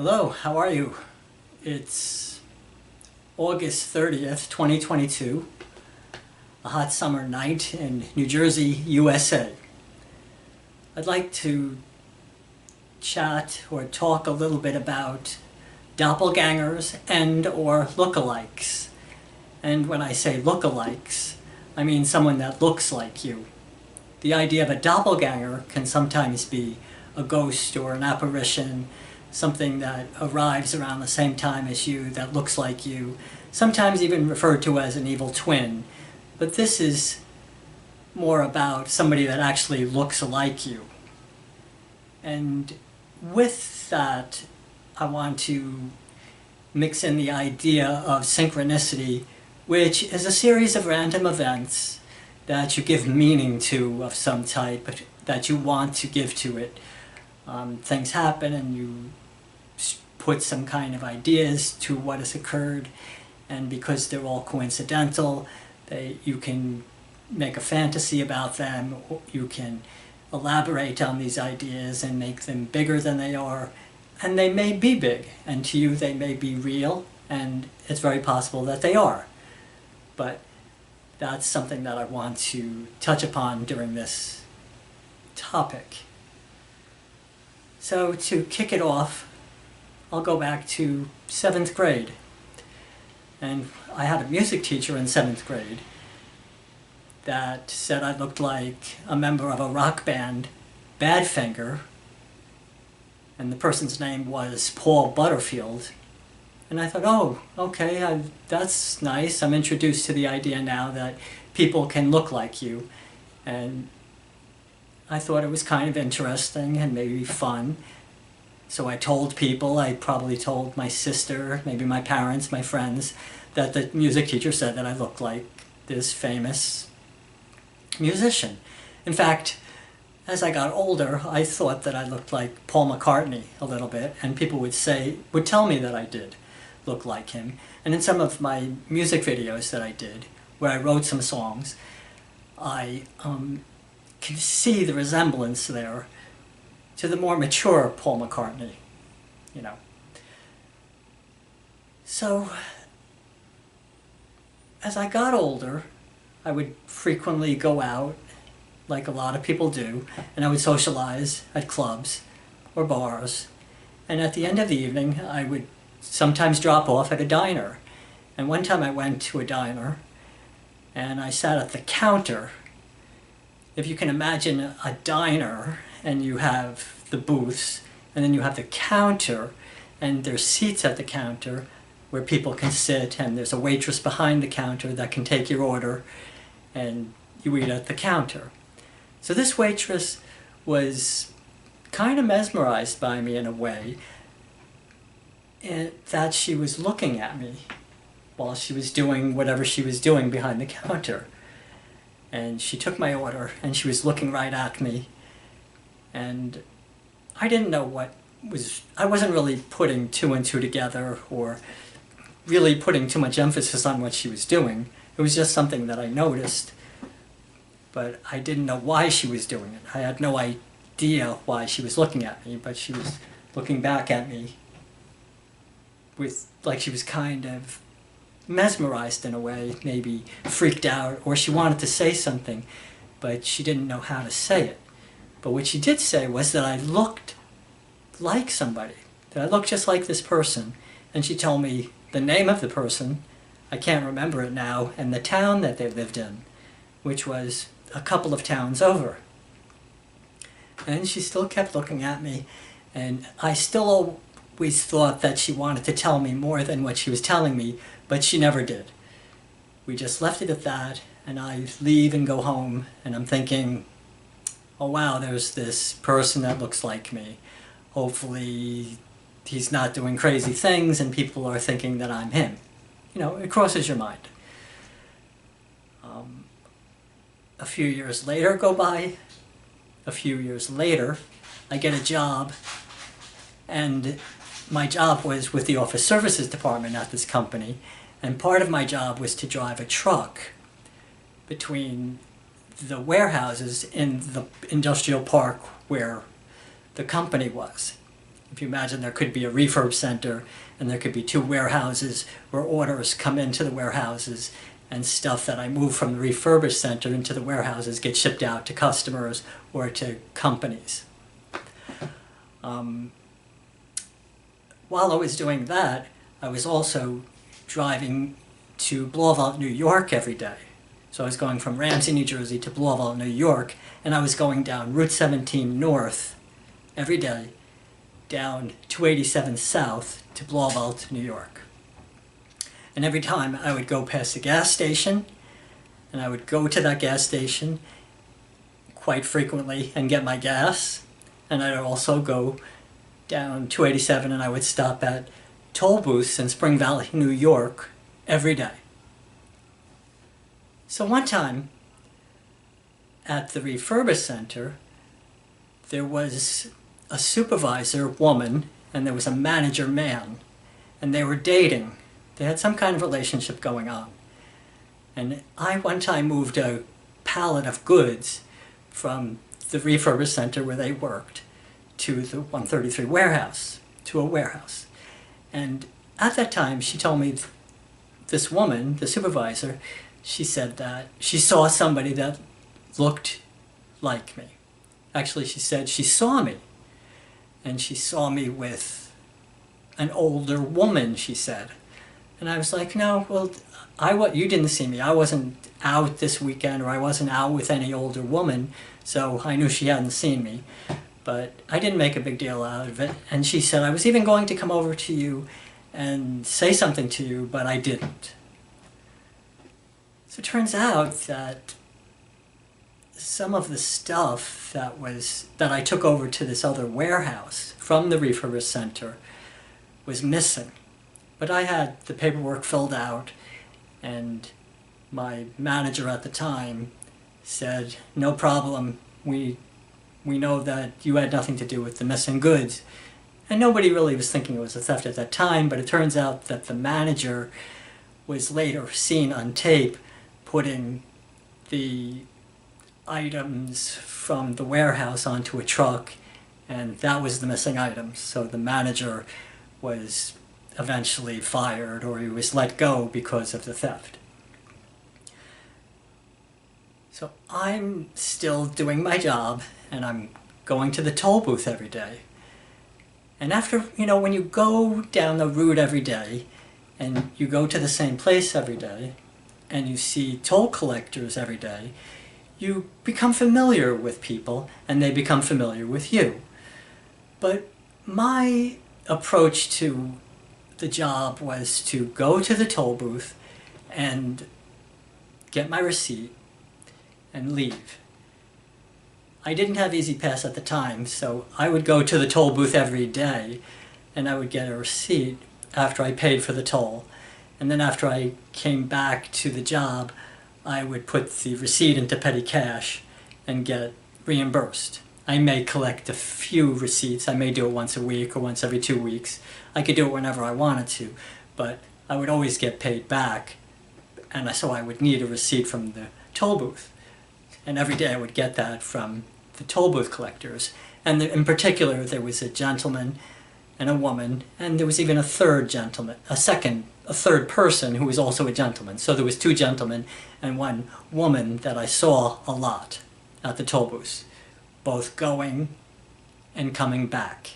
Hello, how are you? It's August 30th, 2022, a hot summer night in New Jersey, USA. I'd like to chat or talk a little bit about doppelgangers and or lookalikes. And when I say lookalikes, I mean someone that looks like you. The idea of a doppelganger can sometimes be a ghost or an apparition, something that arrives around the same time as you, that looks like you, sometimes even referred to as an evil twin. But this is more about somebody that actually looks like you. And with that, I want to mix in the idea of synchronicity, which is a series of random events that you give meaning to of some type, that you want to give to it. Things happen and you put some kind of ideas to what has occurred, and because they're all coincidental, you can make a fantasy about them, you can elaborate on these ideas and make them bigger than they are, and they may be big, and to you they may be real, and it's very possible that they are. But that's something that I want to touch upon during this topic. So to kick it off, I'll go back to 7th grade. And I had a music teacher in 7th grade that said I looked like a member of a rock band, Badfinger, and the person's name was Paul Butterfield. And I thought, oh, okay, that's nice. I'm introduced to the idea now that people can look like you. And I thought it was kind of interesting and maybe fun. So I told people, I probably told my sister, maybe my parents, my friends, that the music teacher said that I looked like this famous musician. In fact, as I got older, I thought that I looked like Paul McCartney a little bit, and people would tell me that I did look like him. And in some of my music videos that I did, where I wrote some songs, I can see the resemblance there to the more mature Paul McCartney, you know. So, as I got older, I would frequently go out, like a lot of people do, and I would socialize at clubs or bars. And at the end of the evening, I would sometimes drop off at a diner. And one time I went to a diner, and I sat at the counter. If you can imagine a diner, and you have the booths, and then you have the counter, and there's seats at the counter where people can sit, and there's a waitress behind the counter that can take your order, and you eat at the counter. So this waitress was kind of mesmerized by me in a way, that she was looking at me while she was doing whatever she was doing behind the counter. And she took my order, and she was looking right at me. And I didn't know I wasn't really putting two and two together or really putting too much emphasis on what she was doing. It was just something that I noticed, but I didn't know why she was doing it. I had no idea why she was looking at me, but she was looking back at me like she was kind of mesmerized in a way, maybe freaked out, or she wanted to say something, but she didn't know how to say it. But what she did say was that I looked like somebody, that I looked just like this person. And she told me the name of the person, I can't remember it now, and the town that they lived in, which was a couple of towns over. And she still kept looking at me, and I still always thought that she wanted to tell me more than what she was telling me, but she never did. We just left it at that, and I leave and go home, and I'm thinking, oh wow, there's this person that looks like me. Hopefully he's not doing crazy things and people are thinking that I'm him. You know, it crosses your mind. A few years later go by. A few years later, I get a job, and my job was with the office services department at this company, and part of my job was to drive a truck between the warehouses in the industrial park where the company was. If you imagine there could be a refurb center and there could be two warehouses where orders come into the warehouses and stuff that I move from the refurbished center into the warehouses get shipped out to customers or to companies. While I was doing that, I was also driving to Blauvelt, New York every day. So I was going from Ramsey, New Jersey to Blauvelt, New York, and I was going down Route 17 north every day, down 287 south to Blauvelt, New York. And every time I would go past the gas station, and I would go to that gas station quite frequently and get my gas, and I'd also go down 287 and I would stop at toll booths in Spring Valley, New York every day. So one time at the refurbished center, there was a supervisor woman and there was a manager man, and they were dating. They had some kind of relationship going on. And I one time moved a pallet of goods from the refurbished center where they worked to the 133 warehouse, to a warehouse. And at that time, she told me, this woman, the supervisor, she said that she saw somebody that looked like me. Actually, she said she saw me. And she saw me with an older woman, she said. And I was like, no, well, you didn't see me. I wasn't out this weekend, or I wasn't out with any older woman, so I knew she hadn't seen me. But I didn't make a big deal out of it. And she said, I was even going to come over to you and say something to you, but I didn't. So it turns out that some of the stuff that I took over to this other warehouse from the refurbished center was missing. But I had the paperwork filled out, and my manager at the time said, no problem, we know that you had nothing to do with the missing goods. And nobody really was thinking it was a theft at that time, but it turns out that the manager was later seen on tape putting the items from the warehouse onto a truck, and that was the missing items. So the manager was eventually fired, or he was let go because of the theft. So I'm still doing my job, and I'm going to the toll booth every day. And after, when you go down the route every day, and you go to the same place every day, and you see toll collectors every day, you become familiar with people, and they become familiar with you. But my approach to the job was to go to the toll booth and get my receipt and leave. I didn't have Easy Pass at the time, so I would go to the toll booth every day and I would get a receipt after I paid for the toll. And then after I came back to the job, I would put the receipt into petty cash and get reimbursed. I may collect a few receipts. I may do it once a week or once every 2 weeks. I could do it whenever I wanted to, but I would always get paid back, and so I would need a receipt from the toll booth. And every day I would get that from the toll booth collectors. And in particular, there was a gentleman and a woman, and there was even a third gentleman, a third person who was also a gentleman. So there was 2 gentlemen and 1 woman that I saw a lot at the toll booths, both going and coming back.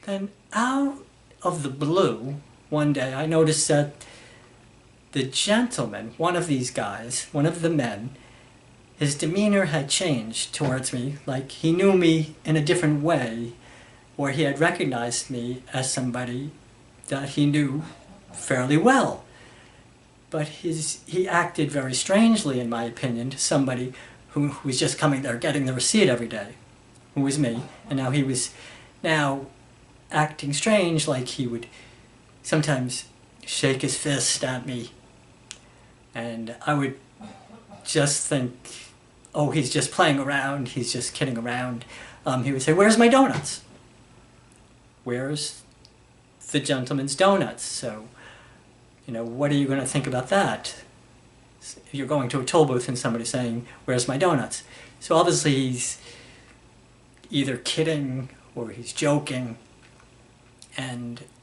Then out of the blue, one day I noticed that the gentleman, one of these guys, one of the men, his demeanor had changed towards me, like he knew me in a different way, or he had recognized me as somebody that he knew fairly well. But he acted very strangely, in my opinion, to somebody who was just coming there getting the receipt every day, who was me, and now he was acting strange, like he would sometimes shake his fist at me, and I would just think, oh, he's just playing around, he's just kidding around. He would say, where's my donuts? Where's the gentleman's donuts? So, what are you going to think about that? You're going to a toll booth and somebody's saying, where's my donuts? So obviously he's either kidding or he's joking,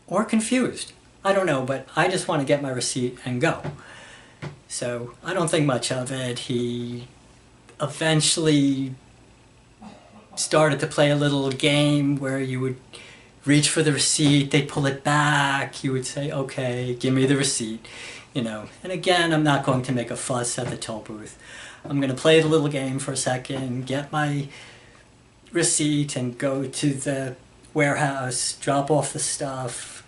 or confused. I don't know, but I just want to get my receipt and go. So I don't think much of it. He eventually started to play a little game where you would reach for the receipt, they'd pull it back, you would say, okay, give me the receipt, you know. And again, I'm not going to make a fuss at the toll booth. I'm going to play the little game for a second, get my receipt and go to the warehouse, drop off the stuff,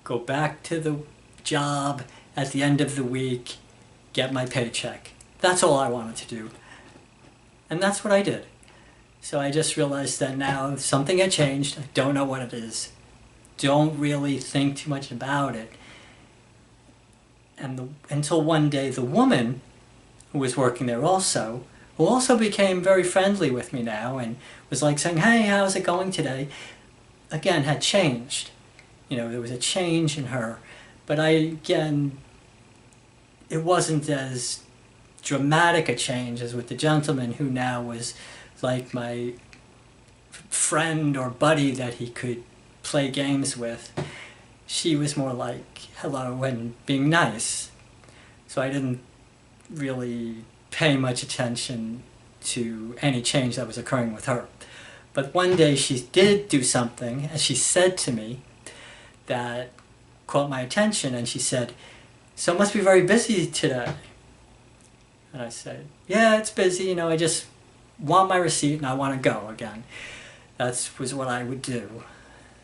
go back to the job at the end of the week, get my paycheck. That's all I wanted to do. And that's what I did. So I just realized that now something had changed. I don't know what it is. Don't really think too much about it. And until one day the woman who was working there also, who also became very friendly with me now and was like saying, hey, how's it going today? Again, had changed. You know, there was a change in her. But it wasn't as dramatic a change as with the gentleman who now was like my friend or buddy that he could play games with. She was more like hello and being nice. So I didn't really pay much attention to any change that was occurring with her. But one day she did do something, and she said to me, that caught my attention, and she said, so it must be very busy today. And I said, yeah, it's busy, you know, I just want my receipt and I want to go again. That was what I would do.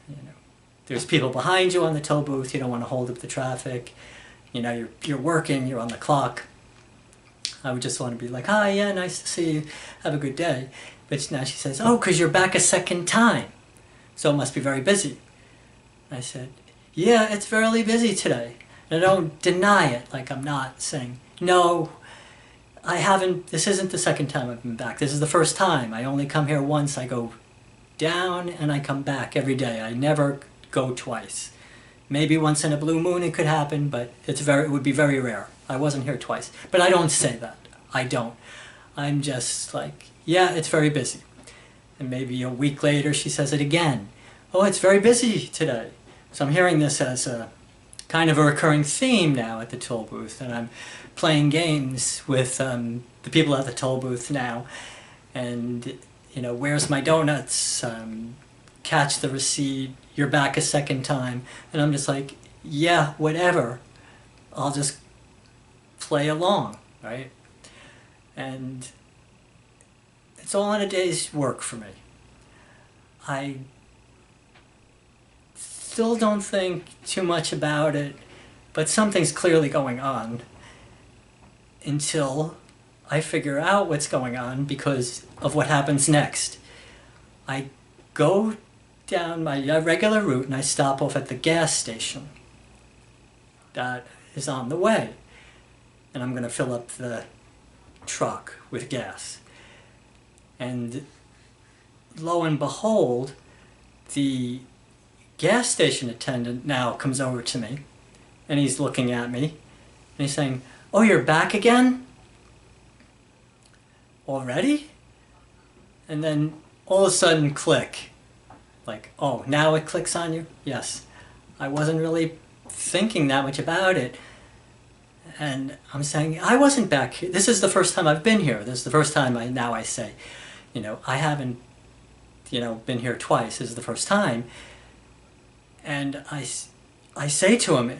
You know, there's people behind you on the toll booth, you don't want to hold up the traffic. You know, you're working, you're on the clock. I would just want to be like, hi, yeah, nice to see you, have a good day. But now she says, oh, because you're back a second time, so it must be very busy. I said, yeah, it's very busy today. And I don't deny it, like I'm not saying, no, I haven't, this isn't the second time I've been back. This is the first time. I only come here once. I go down and I come back every day. I never go twice. Maybe once in a blue moon it could happen, but it would be very rare. I wasn't here twice. But I don't say that. I don't. I'm just like, yeah, it's very busy. And maybe a week later she says it again. Oh, it's very busy today. So I'm hearing this as a kind of a recurring theme now at the toll booth, and I'm playing games with the people at the toll booth now, and you know, where's my donuts, catch the receipt, you're back a second time, and I'm just like, yeah, whatever, I'll just play along, right? And it's all in a day's work for me. I still don't think too much about it, but something's clearly going on until I figure out what's going on because of what happens next. I go down my regular route and I stop off at the gas station that is on the way, and I'm going to fill up the truck with gas. And lo and behold, the gas station attendant now comes over to me, and he's looking at me, and he's saying, oh, you're back again? Already? And then all of a sudden, click. Like, oh, now it clicks on you? Yes. I wasn't really thinking that much about it. And I'm saying, I wasn't back here. This is the first time I've been here. This is the first time I say, you know, I haven't, you know, been here twice. This is the first time. And I say to him,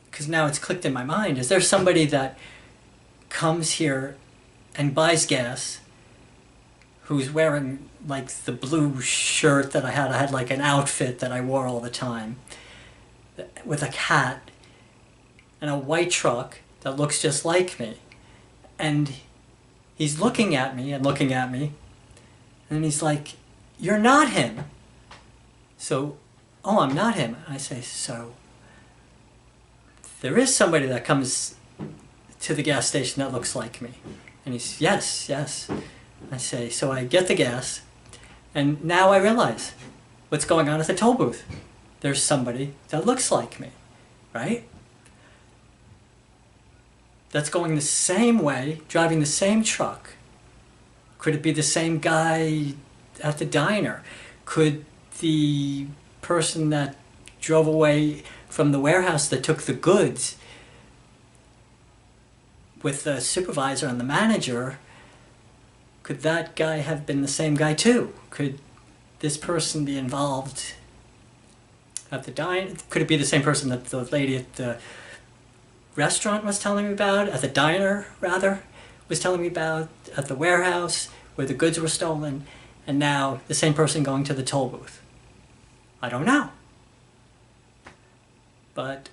because now it's clicked in my mind, is there somebody that comes here and buys gas who's wearing like the blue shirt that I had like an outfit that I wore all the time, with a hat and a white truck that looks just like me, and he's looking at me and looking at me, and he's like, you're not him. So, oh, I'm not him. I say, so there is somebody that comes to the gas station that looks like me. And he's, yes, yes. I say, so I get the gas, and now I realize what's going on at the toll booth. There's somebody that looks like me, right? That's going the same way, driving the same truck. Could it be the same guy at the diner? Could the person that drove away from the warehouse that took the goods with the supervisor and the manager, could that guy have been the same guy too? Could this person be involved at the diner? Could it be the same person that the lady at the restaurant was telling me about, at the diner rather, was telling me about, at the warehouse where the goods were stolen, and now the same person going to the toll booth? I don't know. But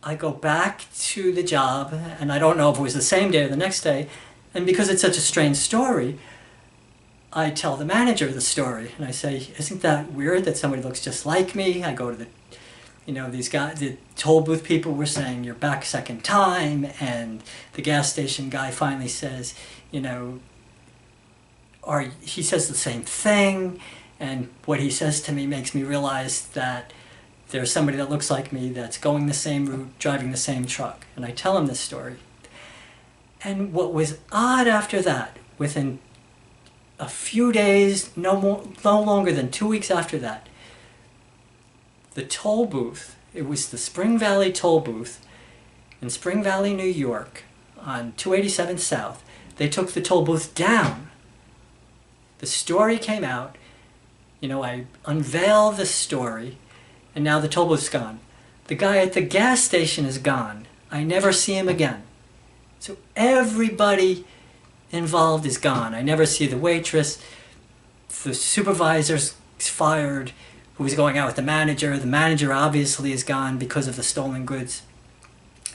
I go back to the job, and I don't know if it was the same day or the next day, and because it's such a strange story, I tell the manager the story, and I say, isn't that weird that somebody looks just like me? I go to the, these guys, the toll booth people were saying, you're back second time, and the gas station guy finally says, he says the same thing, and what he says to me makes me realize that there's somebody that looks like me that's going the same route, driving the same truck. And I tell him this story. And what was odd after that, within a few days, no longer than 2 weeks after that, the toll booth, it was the Spring Valley toll booth in Spring Valley, New York, on 287 South. They took the toll booth down. The story came out. I unveiled the story, and now the toll booth's gone. The guy at the gas station is gone. I never see him again. So everybody involved is gone. I never see the waitress. The supervisor's fired, who was going out with the manager. The manager obviously is gone because of the stolen goods.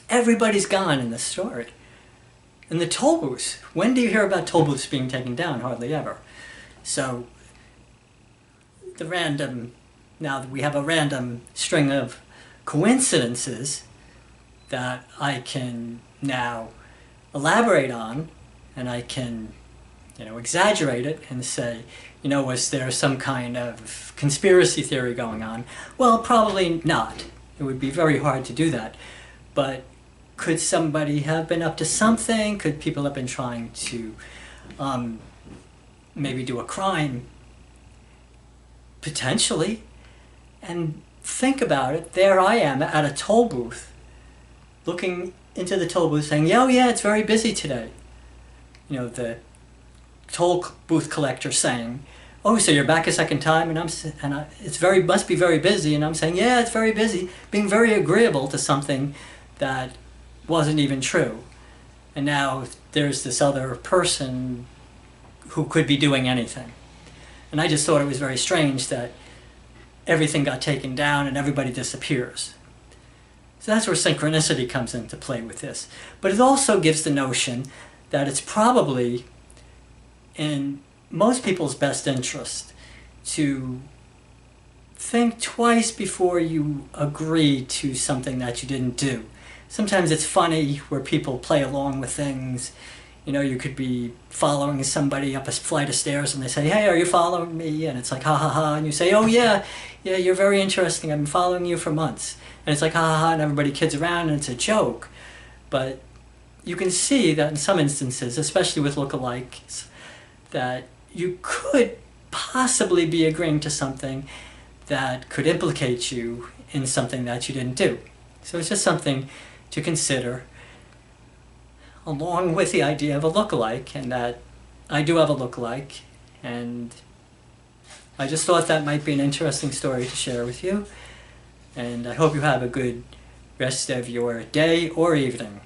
Everybody's gone in this story. And the toll booths, when do you hear about toll booths being taken down? Hardly ever. So now that we have a random string of coincidences that I can now elaborate on, and I can, exaggerate it and say, was there some kind of conspiracy theory going on? Well, probably not. It would be very hard to do that. But could somebody have been up to something? Could people have been trying to maybe do a crime? Potentially. And think about it, there I am at a toll booth, looking into the toll booth saying, oh yeah, it's very busy today. The toll booth collector saying, oh, so you're back a second time, and must be very busy, and I'm saying, yeah, it's very busy, being very agreeable to something that wasn't even true. And now there's this other person who could be doing anything. And I just thought it was very strange that everything got taken down and everybody disappears. So that's where synchronicity comes into play with this. But it also gives the notion that it's probably in most people's best interest to think twice before you agree to something that you didn't do. Sometimes it's funny where people play along with things. You could be following somebody up a flight of stairs and they say, hey, are you following me? And it's like, ha ha ha. And you say, oh yeah, you're very interesting. I've been following you for months. And it's like, ha ha ha, and everybody kids around and it's a joke. But you can see that in some instances, especially with lookalikes, that you could possibly be agreeing to something that could implicate you in something that you didn't do. So it's just something to consider, along with the idea of a lookalike, and that I do have a lookalike, and I just thought that might be an interesting story to share with you, and I hope you have a good rest of your day or evening.